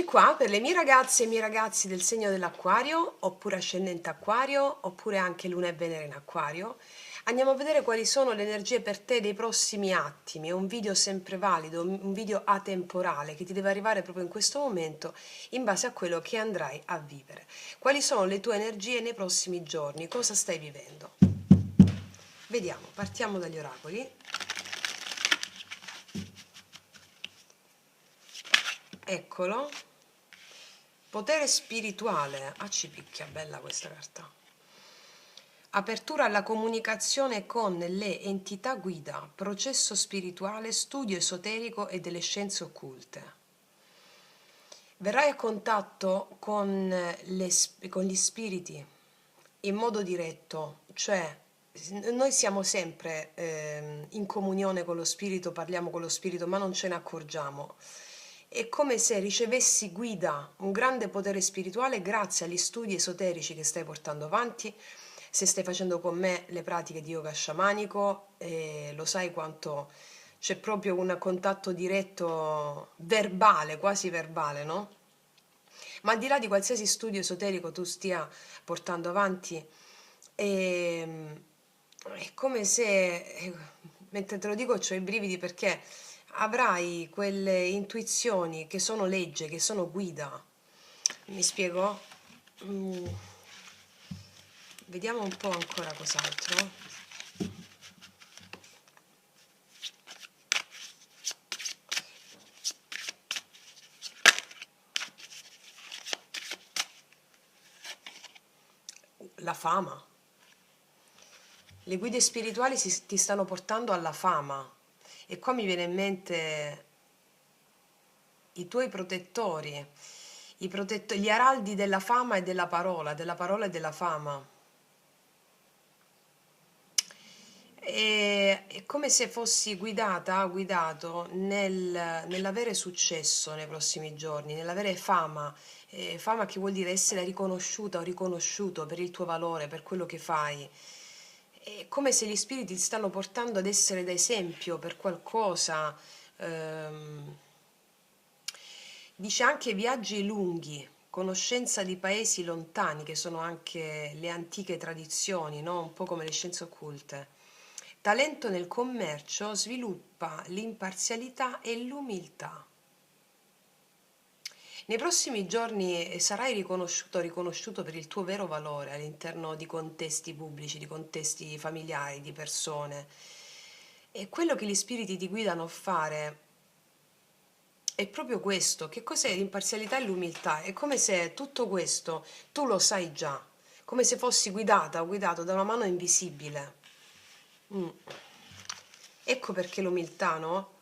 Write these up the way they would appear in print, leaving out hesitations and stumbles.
qua per le mie ragazze e i miei ragazzi del segno dell'Acquario, oppure ascendente Acquario, oppure anche Luna e Venere in Acquario. Andiamo a vedere quali sono le energie per te dei prossimi attimi. È un video sempre valido, un video atemporale che ti deve arrivare proprio in questo momento in base a quello che andrai a vivere. Quali sono le tue energie nei prossimi giorni? Cosa stai vivendo? Vediamo, partiamo dagli oracoli. Eccolo. Potere spirituale. Ah, ci picchia, bella questa carta. Apertura alla comunicazione con le entità guida, processo spirituale, studio esoterico e delle scienze occulte. Verrai a contatto con gli spiriti in modo diretto, cioè noi siamo sempre in comunione con lo spirito, parliamo con lo spirito, ma non ce ne accorgiamo. È come se ricevessi guida, un grande potere spirituale grazie agli studi esoterici che stai portando avanti. Se stai facendo con me le pratiche di yoga sciamanico, lo sai quanto c'è proprio un contatto diretto verbale, quasi verbale, no? Ma al di là di qualsiasi studio esoterico tu stia portando avanti, è come se, mentre te lo dico, ho i brividi perché avrai quelle intuizioni che sono legge, che sono guida. Mi spiego? Mm, Vediamo un po' ancora cos'altro. La fama. Le guide spirituali ti stanno portando alla fama. E qua mi viene in mente i tuoi protettori, gli araldi della fama e della parola e della fama. È come se fossi guidato nell'avere successo nei prossimi giorni, nell'avere fama. Fama che vuol dire essere riconosciuta o riconosciuto per il tuo valore, per quello che fai. È come se gli spiriti ti stanno portando ad essere d'esempio per qualcosa. ehm, Dice anche viaggi lunghi, conoscenza di paesi lontani, che sono anche le antiche tradizioni, no? Un po' come le scienze occulte. Talento nel commercio, sviluppa l'imparzialità e l'umiltà. Nei prossimi giorni sarai riconosciuto o riconosciuto per il tuo vero valore all'interno di contesti pubblici, di contesti familiari, di persone. E quello che gli spiriti ti guidano a fare è proprio questo. Che cos'è l'imparzialità e l'umiltà? È come se tutto questo tu lo sai già, come se fossi guidata o guidato da una mano invisibile. Mm. Ecco perché l'umiltà, no?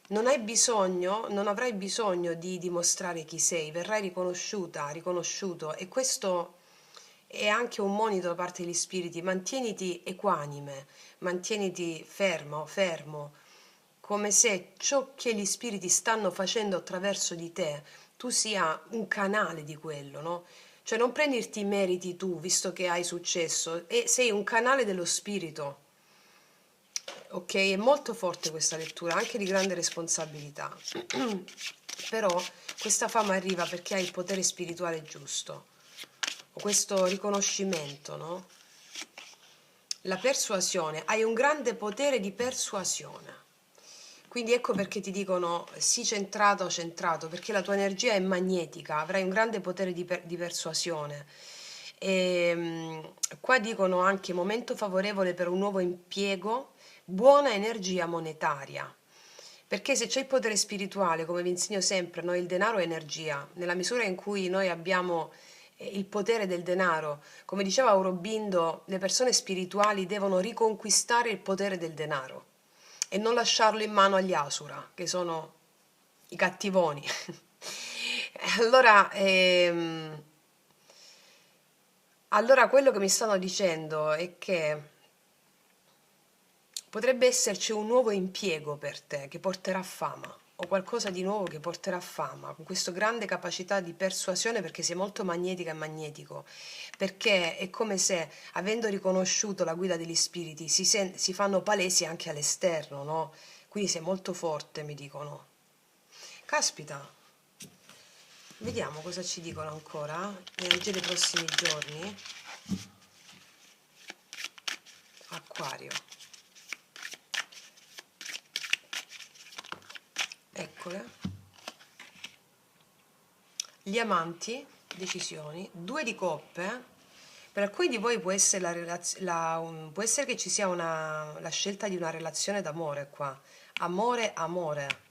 Non avrai bisogno di dimostrare chi sei, verrai riconosciuta, riconosciuto, e questo è anche un monito da parte degli spiriti. Mantieniti equanime, mantieniti ferma o fermo, come se ciò che gli spiriti stanno facendo attraverso di te, tu sia un canale di quello, no? Cioè non prenderti i meriti tu, visto che hai successo, e sei un canale dello spirito. Ok, è molto forte questa lettura, anche di grande responsabilità. Però questa fama arriva perché hai il potere spirituale giusto, o questo riconoscimento, no? La persuasione, hai un grande potere di persuasione. Quindi ecco perché ti dicono sii centrato o centrato, perché la tua energia è magnetica, avrai un grande potere di persuasione. Qua dicono anche momento favorevole per un nuovo impiego, buona energia monetaria. Perché se c'è il potere spirituale, come vi insegno sempre, no, il denaro è energia. Nella misura in cui noi abbiamo il potere del denaro, come diceva Aurobindo, le persone spirituali devono riconquistare il potere del denaro e non lasciarlo in mano agli asura, che sono i cattivoni. Allora, allora quello che mi stanno dicendo è che potrebbe esserci un nuovo impiego per te che porterà fama, o qualcosa di nuovo che porterà fama, con questa grande capacità di persuasione, perché sei molto magnetica e magnetico, perché è come se, avendo riconosciuto la guida degli spiriti, si fanno palesi anche all'esterno, no? Quindi sei molto forte, mi dicono. Caspita, Vediamo cosa ci dicono ancora le energie dei prossimi giorni. Acquario. Eccole. Gli amanti, decisioni, due di coppe. Per alcuni di voi può essere, può essere che ci sia la scelta di una relazione d'amore qua. Amore, amore.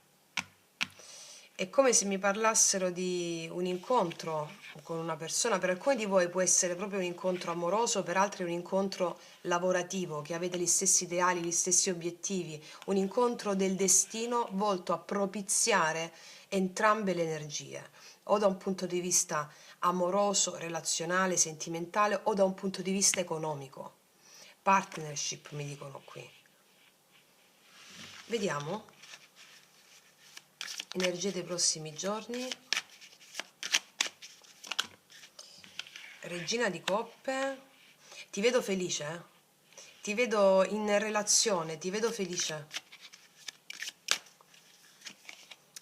È come se mi parlassero di un incontro con una persona. Per alcuni di voi può essere proprio un incontro amoroso, per altri un incontro lavorativo, che avete gli stessi ideali, gli stessi obiettivi, un incontro del destino volto a propiziare entrambe le energie, o da un punto di vista amoroso, relazionale, sentimentale, o da un punto di vista economico. Partnership, mi dicono qui. Vediamo. Energie dei prossimi giorni. Regina di coppe. Ti vedo felice, ti vedo in relazione, ti vedo felice.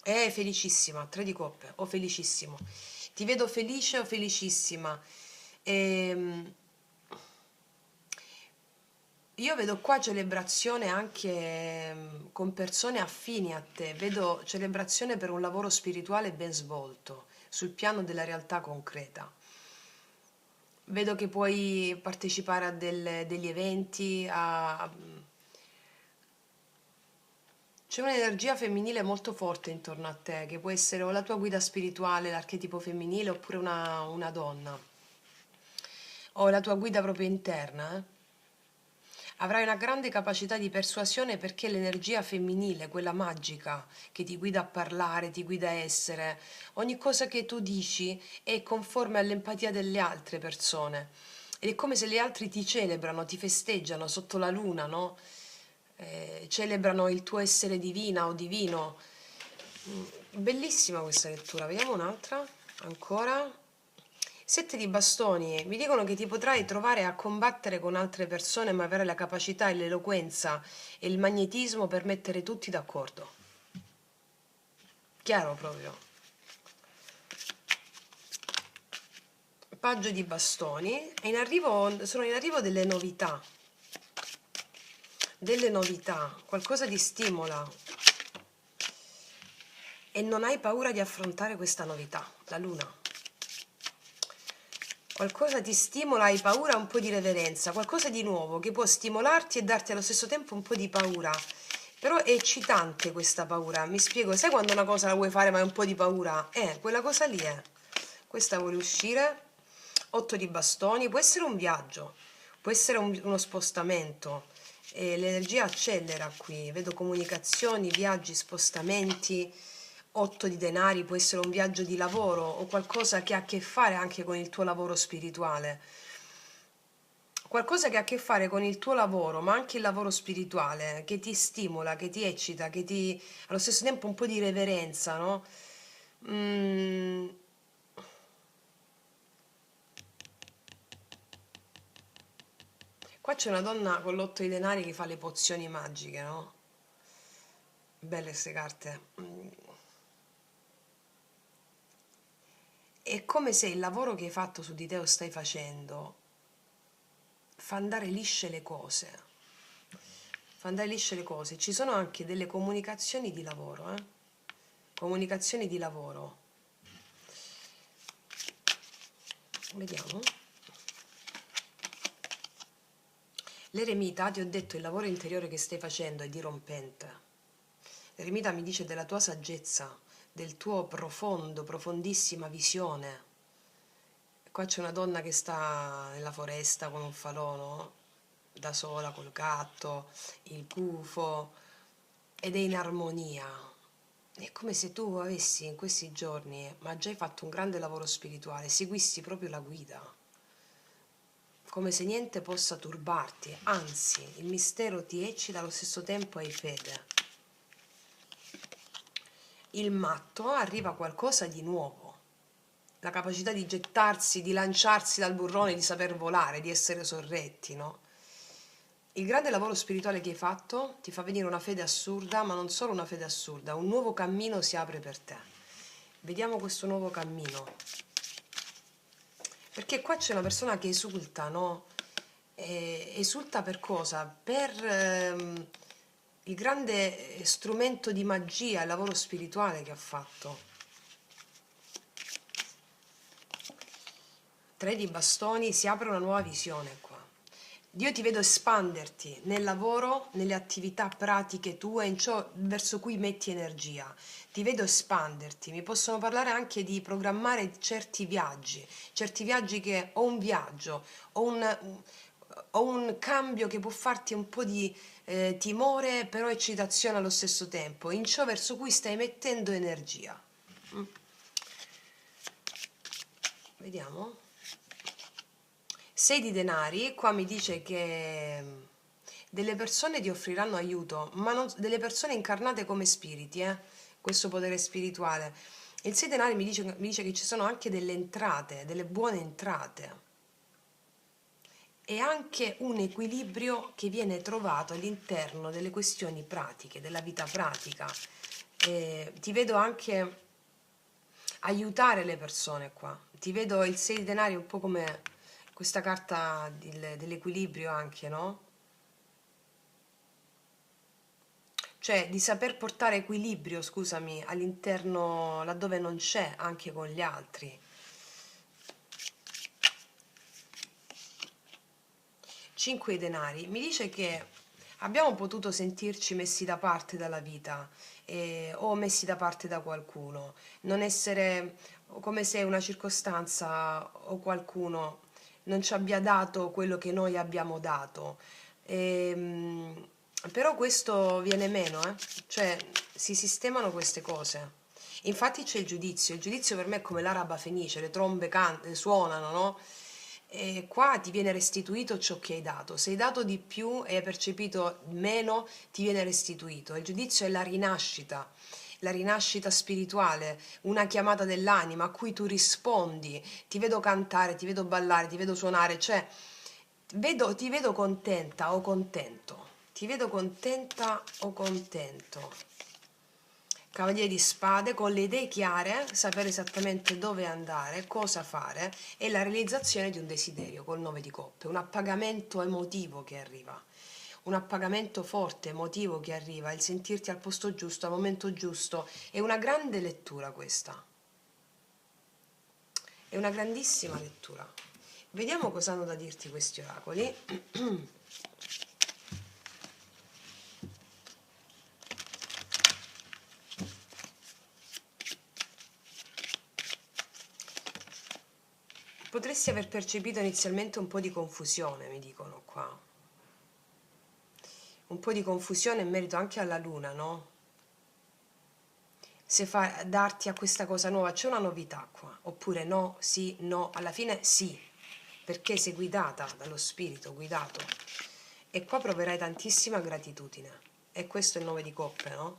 Felicissima, tre di coppe, o felicissimo. Ti vedo felice o felicissima. Ehm, Io vedo qua celebrazione anche con persone affini a te, vedo celebrazione per un lavoro spirituale ben svolto, sul piano della realtà concreta. Vedo che puoi partecipare a degli eventi, c'è un'energia femminile molto forte intorno a te, che può essere o la tua guida spirituale, l'archetipo femminile, oppure una donna, o la tua guida proprio interna, eh. Avrai una grande capacità di persuasione perché l'energia femminile, quella magica, che ti guida a parlare, ti guida a essere, ogni cosa che tu dici è conforme all'empatia delle altre persone. Ed è come se gli altri ti celebrano, ti festeggiano sotto la luna, no? Celebrano il tuo essere divina o divino. Bellissima questa lettura, vediamo un'altra, ancora. Sette di bastoni, mi dicono che ti potrai trovare a combattere con altre persone, ma avere la capacità e l'eloquenza e il magnetismo per mettere tutti d'accordo. Chiaro proprio. Paggio di bastoni, sono in arrivo delle novità, qualcosa ti stimola e non hai paura di affrontare questa novità, la luna. Qualcosa ti stimola, hai paura, un po' di reverenza, qualcosa di nuovo che può stimolarti e darti allo stesso tempo un po' di paura. Però è eccitante questa paura, mi spiego, sai quando una cosa la vuoi fare ma hai un po' di paura? Quella cosa lì è. Questa vuole uscire, 8 di bastoni, può essere un viaggio, può essere uno spostamento, l'energia accelera qui, vedo comunicazioni, viaggi, spostamenti, 8 di denari, può essere un viaggio di lavoro o qualcosa che ha a che fare anche con il tuo lavoro spirituale. Qualcosa che ha a che fare con il tuo lavoro, ma anche il lavoro spirituale, che ti stimola, che ti eccita, che ti allo stesso tempo un po' di reverenza, no? Mm, Qua c'è una donna con l'8 di denari che fa le pozioni magiche, no? Belle queste carte. È come se il lavoro che hai fatto su di te o stai facendo fa andare lisce le cose. Fa andare lisce le cose. Ci sono anche delle comunicazioni di lavoro, eh? Comunicazioni di lavoro. Vediamo. L'eremita, ti ho detto, il lavoro interiore che stai facendo è dirompente. L'eremita mi dice della tua saggezza, del tuo profondo, profondissima visione. Qua c'è una donna che sta nella foresta con un falò, no? Da sola, col gatto, il gufo, ed è in armonia. È come se tu avessi in questi giorni, ma già hai fatto un grande lavoro spirituale, seguissi proprio la guida, come se niente possa turbarti, anzi, il mistero ti eccita, allo stesso tempo hai fede. Il matto arriva qualcosa di nuovo, la capacità di gettarsi, di lanciarsi dal burrone, di saper volare, di essere sorretti, no? Il grande lavoro spirituale che hai fatto ti fa venire una fede assurda, ma non solo una fede assurda, un nuovo cammino si apre per te. Vediamo questo nuovo cammino. Perché qua c'è una persona che esulta, no? Esulta per cosa? Per il grande strumento di magia, il lavoro spirituale che ha fatto. Tre di bastoni, si apre una nuova visione qua. Dio ti vedo espanderti nel lavoro, nelle attività pratiche tue, in ciò verso cui metti energia. Ti vedo espanderti. Mi possono parlare anche di programmare certi viaggi che ho un viaggio, ho un cambio che può farti un po' di timore, però eccitazione allo stesso tempo, in ciò verso cui stai mettendo energia. Mm. Vediamo. 6 di denari, qua mi dice che delle persone ti offriranno aiuto, ma non, delle persone incarnate come spiriti, questo potere spirituale. Il 6 denari mi dice che ci sono anche delle entrate, delle buone entrate e anche un equilibrio che viene trovato all'interno delle questioni pratiche, della vita pratica. Ti vedo anche aiutare le persone qua, ti vedo il 6 di denari un po' come questa carta dell'equilibrio anche, no? Cioè di saper portare equilibrio, scusami, all'interno, laddove non c'è, anche con gli altri. 5 denari mi dice che abbiamo potuto sentirci messi da parte dalla vita o messi da parte da qualcuno, non essere come se una circostanza o qualcuno non ci abbia dato quello che noi abbiamo dato. Ehm, Però questo viene meno, cioè si sistemano queste cose. Infatti c'è il giudizio per me è come l'araba fenice, le trombe suonano, no? E qua ti viene restituito ciò che hai dato. Se hai dato di più e hai percepito meno, ti viene restituito. Il giudizio è la rinascita spirituale, una chiamata dell'anima a cui tu rispondi. Ti vedo cantare, ti vedo ballare, ti vedo suonare, cioè ti vedo contenta o contento. Ti vedo contenta o contento. Cavaliere di spade, con le idee chiare, sapere esattamente dove andare, cosa fare e la realizzazione di un desiderio col 9 di coppe, un appagamento emotivo che arriva, un appagamento forte, emotivo che arriva, il sentirti al posto giusto, al momento giusto, è una grande lettura questa, è una grandissima lettura. Vediamo cosa hanno da dirti questi oracoli. Potresti aver percepito inizialmente un po' di confusione, mi dicono qua. Un po' di confusione in merito anche alla luna, no? Se darti a questa cosa nuova, c'è una novità qua, oppure no, sì, no, alla fine sì, perché sei guidata dallo spirito, guidato. E qua proverai tantissima gratitudine. E questo è il 9 di coppe, no?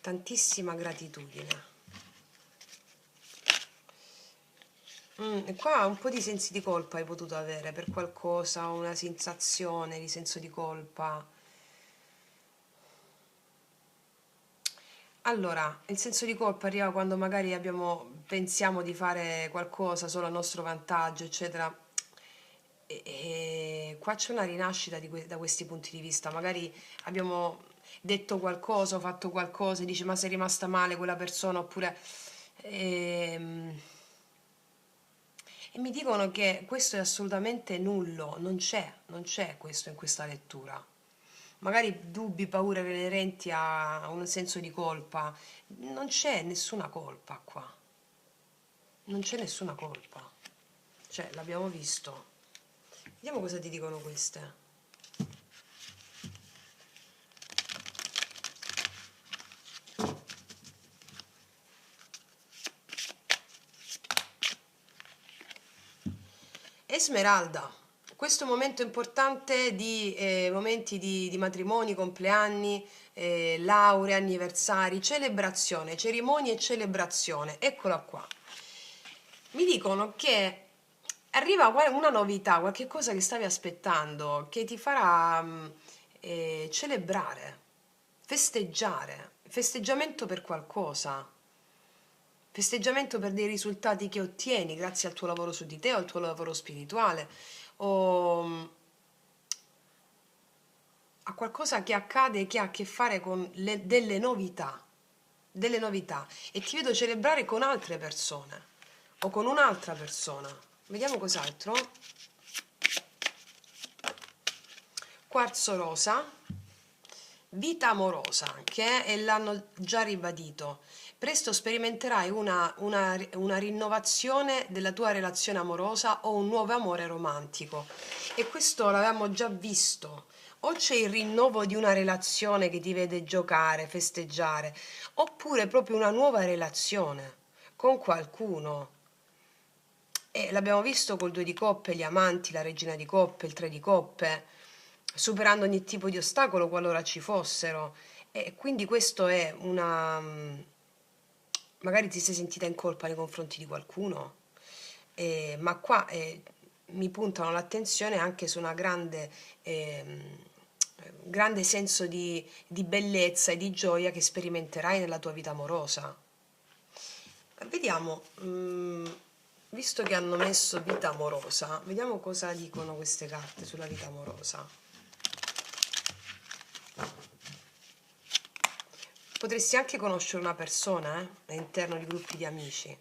Tantissima gratitudine. E qua un po' di sensi di colpa hai potuto avere per qualcosa, una sensazione di senso di colpa. Allora, il senso di colpa arriva quando magari pensiamo di fare qualcosa solo a nostro vantaggio, eccetera. E qua c'è una rinascita da questi punti di vista. Magari abbiamo detto qualcosa o fatto qualcosa e dici ma sei rimasta male quella persona oppure... ehm, E mi dicono che questo è assolutamente nullo, non c'è questo in questa lettura. Magari dubbi, paure inerenti a un senso di colpa. Non c'è nessuna colpa qua. Non c'è nessuna colpa. Cioè, l'abbiamo visto. Vediamo cosa ti dicono queste. Esmeralda, questo momento importante di momenti di matrimoni, compleanni, lauree, anniversari, celebrazione, cerimonie e celebrazione. Eccola qua. Mi dicono che arriva una novità, qualche cosa che stavi aspettando, che ti farà celebrare, festeggiare, festeggiamento per qualcosa. festeggiamento per dei risultati che ottieni grazie al tuo lavoro su di te o al tuo lavoro spirituale o a qualcosa che accade che ha a che fare con delle novità e ti vedo celebrare con altre persone o con un'altra persona. Vediamo cos'altro. Quarzo rosa, vita amorosa, l'hanno già ribadito. Presto sperimenterai una rinnovazione della tua relazione amorosa o un nuovo amore romantico. E questo l'avevamo già visto. O c'è il rinnovo di una relazione che ti vede giocare, festeggiare, oppure proprio una nuova relazione con qualcuno. E l'abbiamo visto col 2 di coppe, gli amanti, la regina di coppe, il 3 di coppe, superando ogni tipo di ostacolo qualora ci fossero. E quindi questo è una... magari ti sei sentita in colpa nei confronti di qualcuno, ma qua mi puntano l'attenzione anche su una grande senso di bellezza e di gioia che sperimenterai nella tua vita amorosa. Vediamo, visto che hanno messo vita amorosa, vediamo cosa dicono queste carte sulla vita amorosa. Potresti anche conoscere una persona all'interno di gruppi di amici.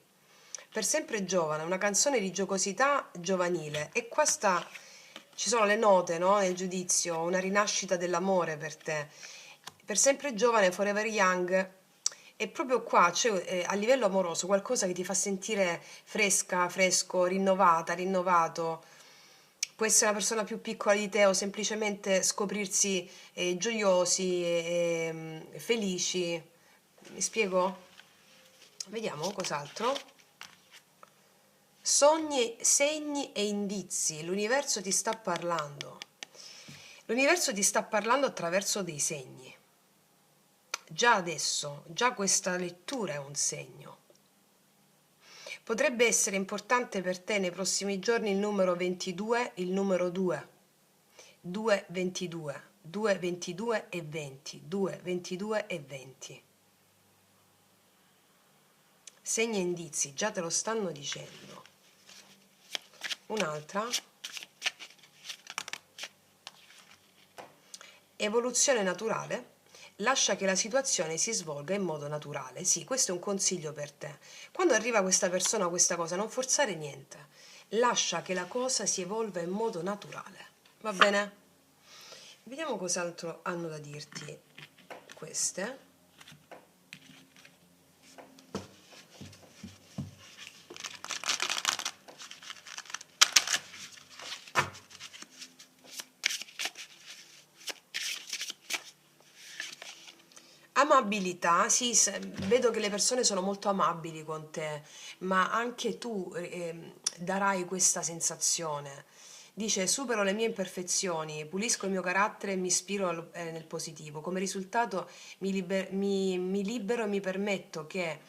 Per sempre giovane, una canzone di giocosità giovanile. E qua ci sono le note, no? Nel giudizio, una rinascita dell'amore per te. Per sempre giovane, forever young. E proprio qua c'è a livello amoroso qualcosa che ti fa sentire fresca, fresco, rinnovata, rinnovato. Può essere una persona più piccola di te o semplicemente scoprirsi gioiosi e felici. Mi spiego? Vediamo cos'altro. Sogni, segni e indizi. L'universo ti sta parlando. L'universo ti sta parlando attraverso dei segni. Già adesso, già questa lettura è un segno. Potrebbe essere importante per te nei prossimi giorni il numero 22, il numero 2, 2, 22, 2, 22 e 20, 2, 22 e 20. Segni e indizi, già te lo stanno dicendo. Un'altra. Evoluzione naturale. Lascia che la situazione si svolga in modo naturale. Sì, questo è un consiglio per te. Quando arriva questa persona o questa cosa, non forzare niente. Lascia che la cosa si evolva in modo naturale. Va bene? Vediamo cos'altro hanno da dirti queste. Amabilità, sì, vedo che le persone sono molto amabili con te, ma anche tu darai questa sensazione. Dice, supero le mie imperfezioni, pulisco il mio carattere e mi ispiro nel positivo. Come risultato mi libero e mi permetto che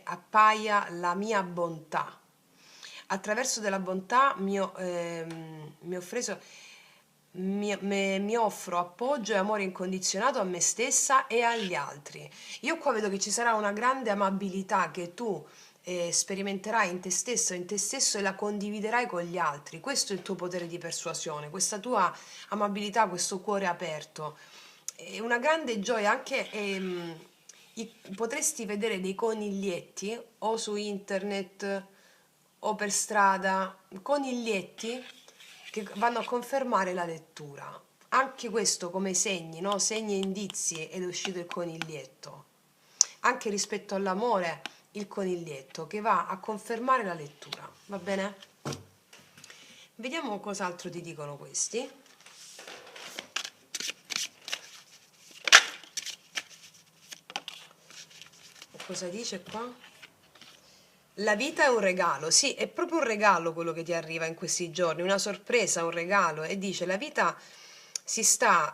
appaia la mia bontà. Attraverso della bontà mi offreso mi offro appoggio e amore incondizionato a me stessa e agli altri. Io qua vedo che ci sarà una grande amabilità che tu sperimenterai in te stesso, in te stesso e la condividerai con gli altri. Questo è il tuo potere di persuasione, questa tua amabilità, questo cuore aperto. È una grande gioia anche. Potresti vedere dei coniglietti o su internet o per strada, coniglietti che vanno a confermare la lettura. Anche questo come segni, no? Segni e indizi ed è uscito il coniglietto. Anche rispetto all'amore, il coniglietto che va a confermare la lettura. Va bene? Vediamo cos'altro ti dicono questi. Cosa dice qua? La vita è un regalo, sì, è proprio un regalo quello che ti arriva in questi giorni, una sorpresa, un regalo, e dice la vita si sta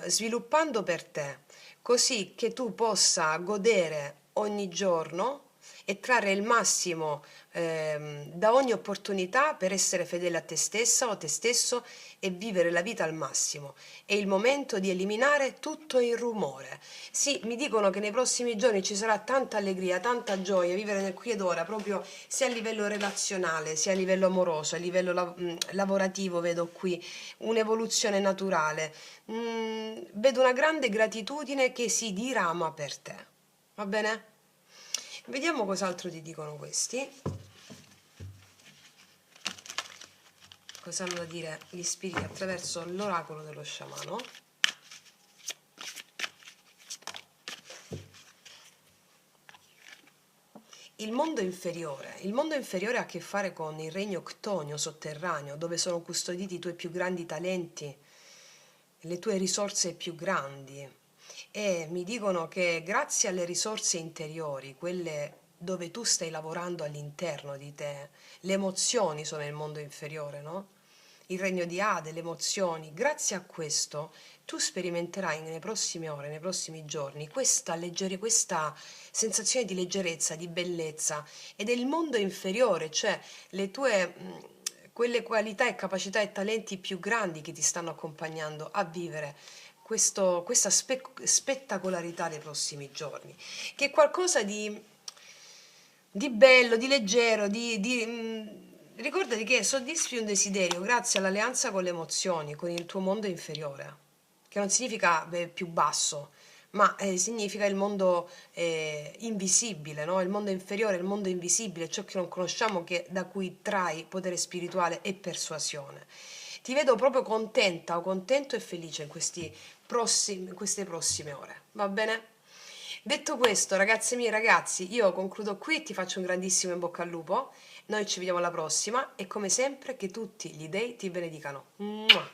sviluppando per te, così che tu possa godere ogni giorno e trarre il massimo da ogni opportunità per essere fedele a te stessa o a te stesso e vivere la vita al massimo. È il momento di eliminare tutto il rumore. Sì, mi dicono che nei prossimi giorni ci sarà tanta allegria, tanta gioia, vivere nel qui ed ora, proprio sia a livello relazionale, sia a livello amoroso, a livello lavorativo, vedo qui un'evoluzione naturale. Vedo una grande gratitudine che si dirama per te. Va bene? Vediamo cos'altro ti dicono questi. Cosa hanno da dire gli spiriti attraverso l'oracolo dello sciamano. Il mondo inferiore. Il mondo inferiore ha a che fare con il regno ctonio sotterraneo, dove sono custoditi i tuoi più grandi talenti, le tue risorse più grandi. E mi dicono che grazie alle risorse interiori, quelle dove tu stai lavorando all'interno di te, le emozioni sono il mondo inferiore, no? Il regno di Ade, le emozioni, grazie a questo tu sperimenterai nelle prossime ore, nei prossimi giorni, questa sensazione di leggerezza, di bellezza ed è il mondo inferiore, cioè le tue, quelle qualità e capacità e talenti più grandi che ti stanno accompagnando a vivere questa spettacolarità dei prossimi giorni, che è qualcosa di bello, di leggero, ricordati che soddisfi un desiderio grazie all'alleanza con le emozioni, con il tuo mondo inferiore, che non significa più basso, ma significa il mondo invisibile, no? Il mondo inferiore, il mondo invisibile, ciò che non conosciamo, da cui trai potere spirituale e persuasione. Ti vedo proprio contenta o contento e felice in queste prossime ore, va bene? Detto questo, ragazze mie, ragazzi, io concludo qui, ti faccio un grandissimo in bocca al lupo, noi ci vediamo alla prossima e come sempre che tutti gli dei ti benedicano. Mua!